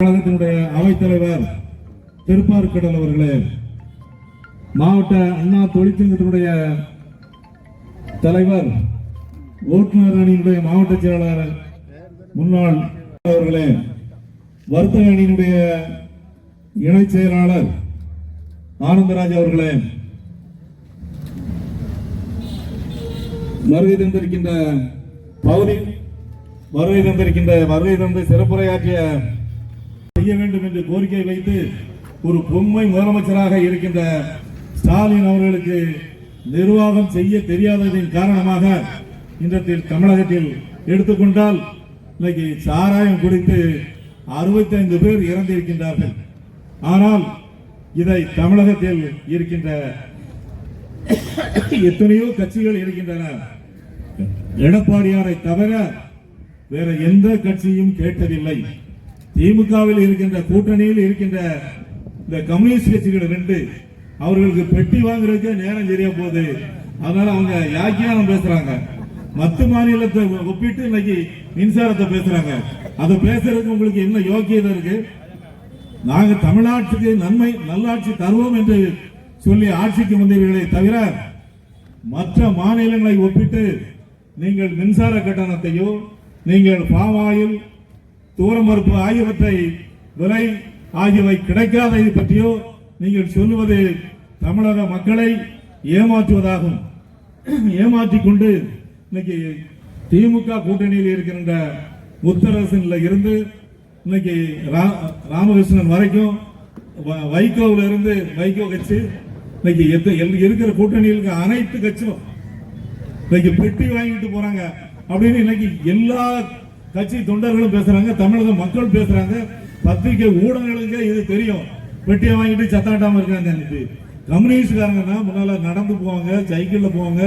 கழகத்தினுடைய அவைத்தலைவர் திருப்பார்கடல் அவர்களே, மாவட்ட அண்ணா தொழிற்சங்கத்தினுடைய தலைவர், ஓட்டுநர் அணியினுடைய மாவட்ட செயலாளர் முன்னாள் அவர்களே, வர்த்தக அணியினுடைய இணை செயலாளர் ஆனந்தராஜ் அவர்களே, வருகை தந்து சிறப்புரையாற்றிய செய்ய வேண்டும் என்று கோரிக்கை வைத்து ஒரு பொம்மை முதலமைச்சராக இருக்கின்ற ஸ்டாலின் அவர்களுக்கு நிர்வாகம் செய்ய தெரியாததின் காரணமாக இன்றைய தமிழகத்தில் எடுத்துக்கொண்டால் இன்னைக்கு சாராயம் குடித்து 65 பேர் இறந்திருக்கின்றார்கள். ஆனால் இதை தமிழகத்தில் இருக்கின்ற எத்தனையோ கட்சிகள் இருக்கின்றன. எடப்பாடியாரை தவிர வேற எந்த கட்சியும் கேட்டதில்லை. திமுகவில் இருக்கின்ற கூட்டணியில் இருக்கின்ற இந்த கம்யூனிஸ்ட் கட்சிகள் 2 அவர்களுக்கு பெட்டி வாங்குறதுக்கு நேரம் சரியா போகுது. அதனால அவங்க யாக்கியானம் பேசுறாங்க. மத்த மாநிலத்தை ஒப்பிட்டு இன்னைக்கு மின்சாரத்தை பேசுறாங்க. அதை பேசுறதுக்கு உங்களுக்கு என்ன யோக்கியதை இருக்கு? நாங்க தமிழ்நாட்டுக்கு நல்லாட்சி தருவோம் என்று சொல்லி ஆட்சிக்கு வந்தீர்களே தவிர மற்ற மாநிலங்களை ஒப்பிட்டு நீங்கள் மின்சார கட்டணத்தையோ, நீங்கள் பாம் ஆயில், தூரமறுப்பு ஆகியவற்றை விலை ஆகியவை கிடைக்காததை பற்றியோ நீங்கள் சொல்லுவது தமிழக மக்களை ஏமாற்றுவதாகும். ஏமாற்றிக் கொண்டு இன்னைக்கு திமுக கூட்டணியில் இருக்கின்ற முத்தரசன்ல இருந்து இன்னைக்கு ராமகிருஷ்ணன் வரைக்கும், வைகோவில் இருந்து வைகோ கட்சி, இன்னைக்கு இருக்கிற கூட்டணியில் இருக்க அனைத்து கட்சியும் இன்னைக்கு பெட்டி வாங்கிட்டு போறாங்க அப்படின்னு இன்னைக்கு எல்லா கட்சி தொண்டர்களும் பேசுறாங்க, தமிழக மக்கள் பேசுறாங்க, பத்திரிகை ஊடகங்களுக்கு இது தெரியும். பெட்டியை வாங்கிட்டு சத்தாட்டாம இருக்காங்க. கம்யூனிஸ்ட்காரங்கன்னா முன்னால நடந்து போவாங்க, சைக்கிள்ல போவாங்க,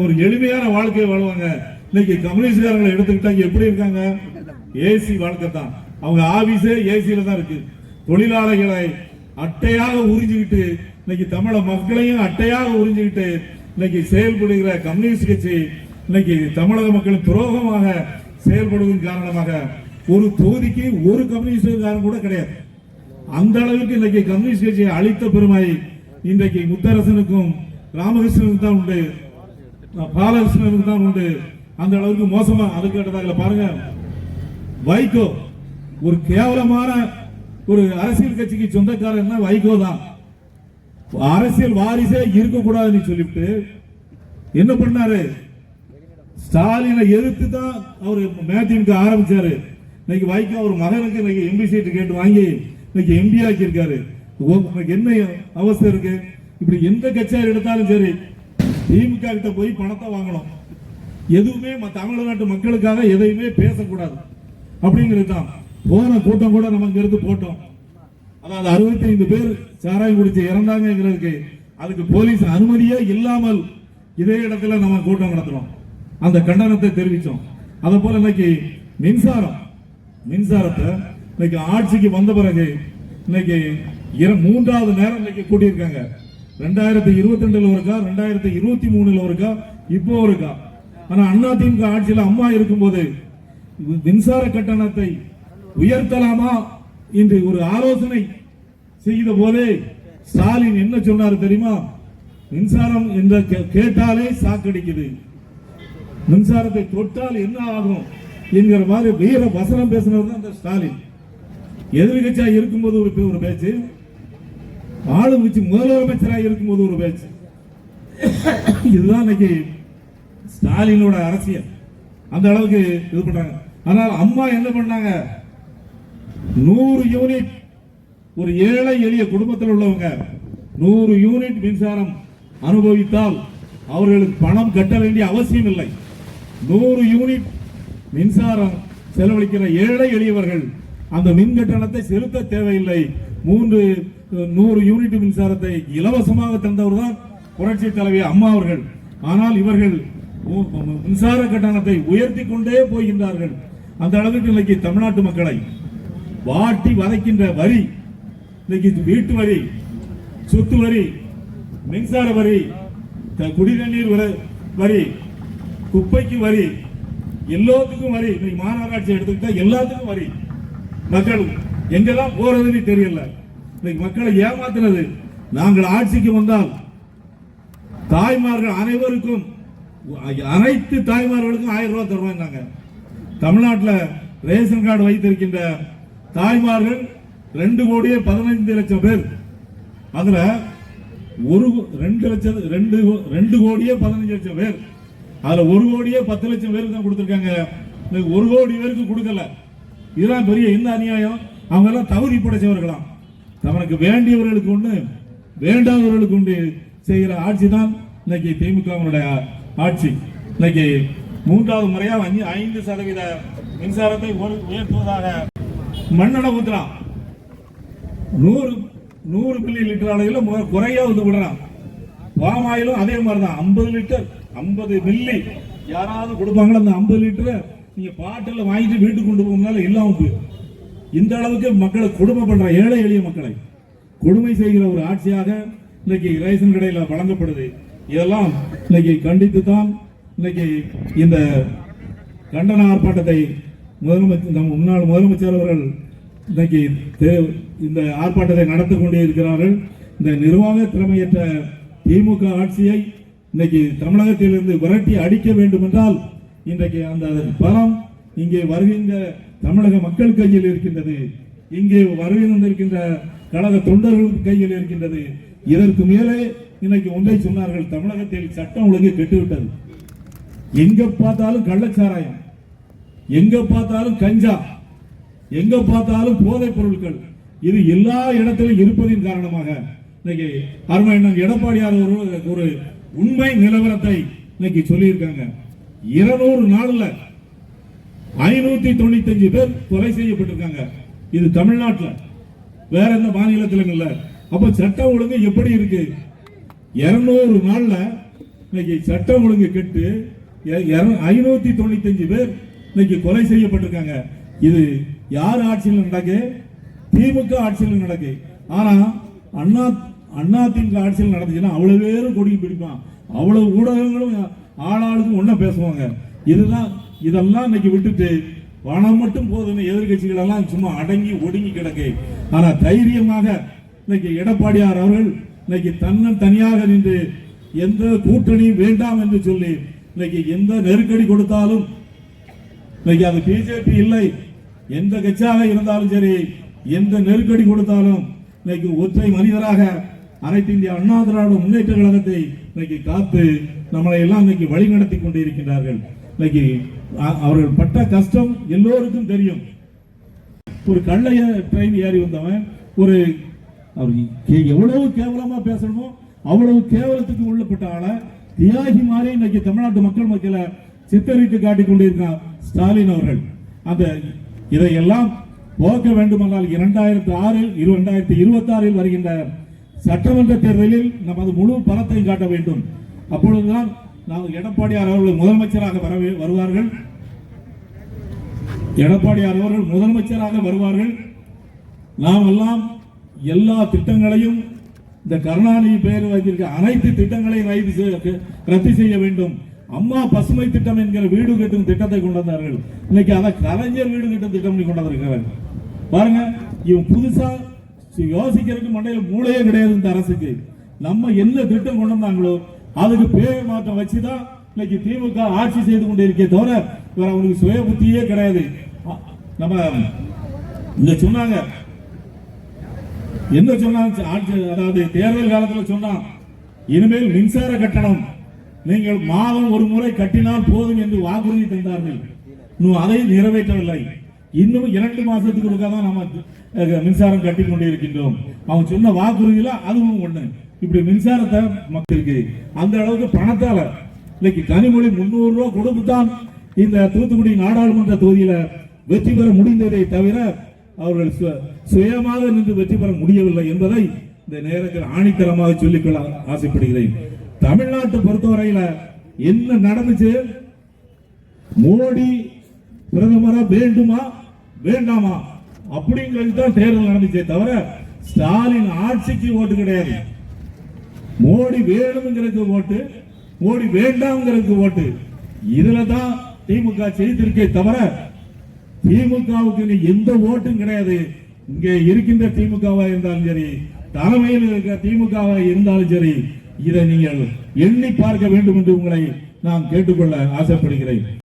ஒரு எளிமையான வாழ்க்கையை வாழ்வாங்க. இன்னைக்கு கம்யூனிஸ்ட்காரங்களை எடுத்துக்கிட்டாங்க எப்படி இருக்காங்க? ஏசி வாழ்க்கை தான். அவங்க ஆபீஸே ஏசியில தான் இருக்கு. தொழிலாளர்களை அட்டையாக உறிஞ்சிக்கிட்டு இன்னைக்கு தமிழக மக்களையும் அட்டையாக உறிஞ்சிக்கிட்டு இன்னைக்கு செயல்படுகிற கம்யூனிஸ்ட் கட்சி இன்னைக்கு தமிழக மக்களின் துரோகமாக செயல்படுவதன் காரணமாக ஒரு தொகுதிக்கு ஒரு கம்யூனிஸ்ட்காரன் கூட கிடையாது. அந்த அளவுக்கு இன்னைக்கு கம்யூனிஸ்ட் கட்சியை அளித்த பெருமை இன்றைக்கு முத்தரசனுக்கும் ராமகிருஷ்ணனுக்கு தான் உண்டு, பாலகிருஷ்ணனுக்கு தான் உண்டு. அந்த அளவுக்கு மோசமா அது கேட்டதாக பாருங்க. வைகோ ஒரு கேவலமான ஒரு அரசியல் கட்சிக்கு சொந்தக்காரன் வைகோ தான். அரசியல் வாரிசே இருக்கக்கூடாதுன்னு சொல்லிவிட்டு என்ன பண்ணாரு? ஸ்டாலினை எதிர்த்து தான் அவர் மேதிமுக ஆரம்பிச்சாரு. இன்னைக்கு வைகோ அவர் மகனுக்கு இன்னைக்கு எம்பி சீட்டு கேட்டு வாங்கி இன்னைக்கு எம்பி ஆக்கி இருக்காரு. என்ன அவஸ்தை இருக்கு? இப்படி எந்த கட்சியார் எடுத்தாலும் சரி திமுக கிட்ட போய் பணத்தை வாங்கணும். எதுவுமே தமிழ்நாட்டு மக்களுக்காக எதையுமே பேசக்கூடாது அப்படிங்கிறது தான். போன கூட்டம் கூட நம்ம இங்க இருந்து போட்டோம். அதாவது 65 பேர் சாராயம் குடிச்சு இறந்தாங்கிறதுக்கு அதுக்கு போலீஸ் அனுமதியே இல்லாமல் இதே இடத்துல நம்ம கூட்டம் நடத்துறோம். அந்த கண்டனத்தை தெரிவிச்சோம். அதே போல இன்னைக்கு மின்சாரத்தை இன்னைக்கு ஆட்சிக்கு வந்த பிறகு இன்னைக்கு 3வது நேரம் இன்னைக்கு கூட்டியிருக்காங்க. 2022 இருக்கா, 2023 இருக்கா, இப்போ இருக்கா. ஆனா அதிமுக ஆட்சியில் அம்மா இருக்கும்போது மின்சார கட்டணத்தை உயர்த்தலாமா என்று ஒரு ஆலோசனை செய்த போதே ஸ்டாலின் என்ன சொன்னாரு தெரியுமா? மின்சாரம் என்ற கேட்டாலே சாக்கடிக்குது, மின்சாரத்தை தொட்டால் என்ன ஆகும் என்கிற மாதிரி வீர வசனம் பேசினவர் தான் ஸ்டாலின். எதிர்கட்சியா இருக்கும்போது ஒரு பேச்சு, ஆளுங்கட்சி முதலமைச்சராக இருக்கும்போது ஒரு பேச்சு. இதுதான் இன்னைக்கு ஸ்டாலினோட அரசியல். அந்த அளவுக்கு இது பண்றாங்க. ஆனால் அம்மா என்ன பண்ணாங்க? 100 யூனிட், ஒரு ஏழை எளிய குடும்பத்தில் உள்ளவங்க 100 யூனிட் மின்சாரம் அனுபவித்தால் அவர்களுக்கு பணம் கட்ட வேண்டிய அவசியம் இல்லை. 100 யூனிட் மின்சாரம் செலவழிக்கிற ஏழை எளியவர்கள் அந்த மின் கட்டணத்தை செலுத்த தேவையில்லை. 100 யூனிட் மின்சாரத்தை இலவசமாக தந்தவர் தான் புரட்சி தலைவி அம்மா அவர்கள். ஆனால் இவர்கள் மின்சார கட்டணத்தை உயர்த்தி கொண்டே போகின்றார்கள். அந்த அளவுக்கு இன்னைக்கு தமிழ்நாட்டு மக்களை வாட்டி வதைக்கின்ற வரி, இன்னைக்கு வீட்டு வரி, சொத்து வரி, மின்சார வரி, குடிநீர் வரி, குப்பைக்கு வரி, எல்லாத்துக்கும் வரி. மாநகராட்சி எடுத்துக்கிட்டா எல்லாத்துக்கும் வரி. மக்கள் எங்கெல்லாம் போறதுன்னு தெரியல. இன்னைக்கு மக்களை ஏமாத்துறது. நாங்கள் ஆட்சிக்கு வந்தால் தாய்மார்கள் அனைவருக்கும், அனைத்து தாய்மார்களுக்கும் 1000 ரூபாய் தருவாங்க. தமிழ்நாட்டில் ரேஷன் கார்டு வைத்திருக்கின்ற தாய்மார்கள் 2,15,00,000 பேர். அதுல 2,15,00,000 பேர். அதுல 1,10,00,000 பேருக்கு தான் கொடுத்திருக்காங்க. 1 கோடி பேருக்கு கொடுக்கல. இதுதான் பெரிய என்ன அநியாயம். அவங்க எல்லாம் தகுதி படைச்சவர்களாம். தனக்கு வேண்டியவர்களுக்கு ஒண்ணு, வேண்டாதவர்களுக்கு ஒன்று செய்கிற ஆட்சி தான் இன்னைக்கு திமுக ஆட்சி. இன்னைக்கு 3வது முறையா 5% மின்சாரத்தை உயர்த்துவதாக மண்ணெண்ணெய் ஊத்துறான். 100 மில்லி லிட்டர் அளவில் குறையா வந்து விடுறான். பாமாயிலும் அதே மாதிரிதான் 50 லிட்டர் 50 மில்லி யாராவது கொடுப்பாங்களோ அந்த 50 லிட்டர் நீங்க பாட்டில் வாங்கிட்டு வீட்டுக்கு கொண்டு போகணும்னால இல்லாம போய் இந்த அளவுக்கு மக்களை கொடுமை பண்ற ஏழை எளிய மக்களை கொடுமை செய்கிற ஒரு ஆட்சியாக இன்னைக்கு ரேஷன் கடையில் வழங்கப்படுது. இதெல்லாம் இன்னைக்கு கண்டித்து தான் இன்னைக்கு இந்த கண்டன ஆர்ப்பாட்டத்தை முன்னாள் முதலமைச்சர் அவர்கள் இன்னைக்கு இந்த ஆர்ப்பாட்டத்தை நடத்தி கொண்டே இருக்கிறார்கள். இந்த நிர்வாக திறமையற்ற திமுக ஆட்சியை இன்னைக்கு தமிழகத்திலிருந்து விரட்டி அடிக்க வேண்டும் என்றால் இன்றைக்கு அந்த பலம் இங்கே வருகின்ற தமிழக மக்கள் கையில் இருக்கின்றது. இங்கே வருகின்ற கழக தொண்டர்கள் கையில் இருக்கின்றது. இதற்கு மேலே இன்னைக்கு ஒன்றை சொன்னார்கள், தமிழகத்தில் சட்டம் ஒழுங்கு கெட்டுவிட்டது. எங்க பார்த்தாலும் கள்ளச்சாராயம், எங்க பார்த்தாலும் கஞ்சா, எங்க பார்த்தாலும் போதைப் பொருட்கள், இது எல்லா இடத்திலும் இருப்பதின் காரணமாக இன்னைக்கு அருமையண்ணன் எடப்பாடியார் ஒரு உண்மை நிலவரத்தை இன்னைக்கு சொல்லியிருக்காங்க. 200 நாள்ல 595 பேர் கொலை செய்யப்பட்டிருக்காங்க. இது தமிழ்நாட்டில், வேற எந்த மாநிலத்திலும் இல்ல. அப்ப சட்டம் ஒழுங்கு எப்படி இருக்கு? 200 நாள்ல இன்னைக்கு சட்டம் ஒழுங்கு கெட்டு 595 பேர் இன்னைக்கு கொலை செய்யப்பட்டிருக்காங்க. இது யார் ஆட்சியில் நடக்கு? திமுக ஆட்சியில் நடக்கு. ஆனா அண்ணா திமுக ஆட்சியில் நடந்துச்சுன்னா அவ்வளவு பேரும் கொடி பிடிப்பான், அவ்வளவு ஊடகங்களும் ஆளாளுக்கும் ஒண்ணா பேசுவாங்க. இதெல்லாம் இன்னைக்கு விட்டுட்டு பணம் மட்டும் போதும் எதிர்கட்சிகள் எல்லாம் சும்மா அடங்கி ஒடுங்கி கிடக்கு. ஆனா தைரியமாக இன்னைக்கு எடப்பாடியார் அவர்கள் இன்னைக்கு தனியாக நின்று எந்த கூட்டணி வேண்டாம் என்று சொல்லி இன்னைக்கு எந்த நெருக்கடி கொடுத்தாலும் இன்னைக்கு அது பிஜேபி இல்லை, எந்த கட்சியாக இருந்தாலும் சரி, எந்த நெருக்கடி கொடுத்தாலும் இன்னைக்கு ஒற்றை மனிதராக அனைத்து இந்திய அண்ணா திராவிட முன்னேற்ற கழகத்தை இன்னைக்கு காத்து நம்மளை எல்லாம் இன்னைக்கு வழிநடத்தி கொண்டிருக்கிறார்கள். இன்னைக்கு அவர்கள் பட்ட கஷ்டம் எல்லோருக்கும் தெரியும். ஒரு கள்ளைய ட்ரெயின் ஏறி வந்தவன் எவ்வளவு கேவலமா பேசணுமோ அவ்வளவு கேவலத்துக்கு உள்ளப்பட்ட ஆளை தியாகி மாதிரி இன்னைக்கு தமிழ்நாட்டு மக்கள் மக்களை சித்தரித்து காட்டிக் கொண்டிருக்கிறார் ஸ்டாலின் அவர்கள். அந்த இதையெல்லாம் போக்க வேண்டுமானால் 2026 வருகின்ற சட்டமன்ற தேர்தலில் நமது முழு பலத்தை காட்ட வேண்டும். அப்பொழுதுதான் எடப்பாடியார் அவர்கள் முதலமைச்சராக வருவார்கள். எடப்பாடியார் அவர்கள் முதலமைச்சராக வருவார்கள். நாம் எல்லாம் எல்லா திட்டங்களையும், இந்த கருணாநிதி பெயர் வைத்திருக்க அனைத்து திட்டங்களையும் ரத்து செய்ய வேண்டும். அம்மா பசுமை திட்டம் என்கிற வீடு கட்டும் திட்டத்தை கொண்டு வந்தார்கள். இன்னைக்கு அதை கலைஞர் வீடு கட்டும் திட்டம் கொண்டு வந்திருக்கிறார்கள். பாருங்க, இவன் புதுசா யோசிக்கிறதுக்கு மண்டையில் மூளையே கிடையாது இந்த அரசுக்கு. நம்ம என்ன திட்டம் கொண்டு வந்தாங்களோ அதுக்கு பேர் மாற்றம் வச்சுதான் இன்னைக்கு திமுக ஆட்சி செய்து கொண்டிருக்கே தவிர வேற அவங்களுக்கு சுய புத்தியே கிடையாது. நம்ம இங்க சொன்னாங்க, என்ன சொன்னாங்க, அதாவது தேர்தல் காலத்தில் சொன்னான், இனிமேல் மின்சார கட்டணம் நீங்கள் மாதம் ஒரு முறை கட்டினால் போதும் என்று வாக்குறுதி தந்தார்கள். இன்னும் அதை நிறைவேற்றவில்லை. இன்னும் 2 மாசத்துக்கு தான் நம்ம மின்சாரம் கட்டி கொண்டிருக்கின்றோம். அவங்க சொன்ன வாக்குறுதியில அதுவும் ஒண்ணு. இப்படி மின்சாரத்தை மக்களுக்கு அந்த அளவுக்கு பணத்தால இன்னைக்கு கனிமொழி 300 ரூபாய் கொடுத்துதான் இந்த தூத்துக்குடி நாடாளுமன்ற தொகுதியில வெற்றி பெற முடிந்ததை தவிர அவர்கள் சுயமாக நின்று வெற்றி பெற முடியவில்லை என்பதை இந்த நேரத்தில் ஆணித்தரமாக சொல்லிக்கொள்ள ஆசைப்படுகிறேன். தமிழ்நாட்டை பொறுத்தவரையில என்ன நடந்துச்சு? மோடி பிரதமரா வேண்டுமா வேண்டாமா அப்படிங்கிறது தான் தேர்தல் நடந்துச்சே தவிர ஸ்டாலின் ஆட்சிக்கு ஓட்டு கிடையாது. மோடி வேணுங்கிறதுக்கு ஓட்டு, மோடி வேண்டாம்ங்கிறதுக்கு ஓட்டு. இதுலதான் திமுக செய்திருக்கே தவிர திமுகவுக்கு எந்த ஓட்டும் கிடையாது. இங்கே இருக்கின்ற திமுகவா இருந்தாலும் சரி, தலைமையில் இருக்கிற திமுகவா இருந்தாலும் சரி, இதை நீங்கள் எண்ணி பார்க்க வேண்டும் என்று உங்களை நான் கேட்டுக்கொள்ள ஆசைப்படுகிறேன்.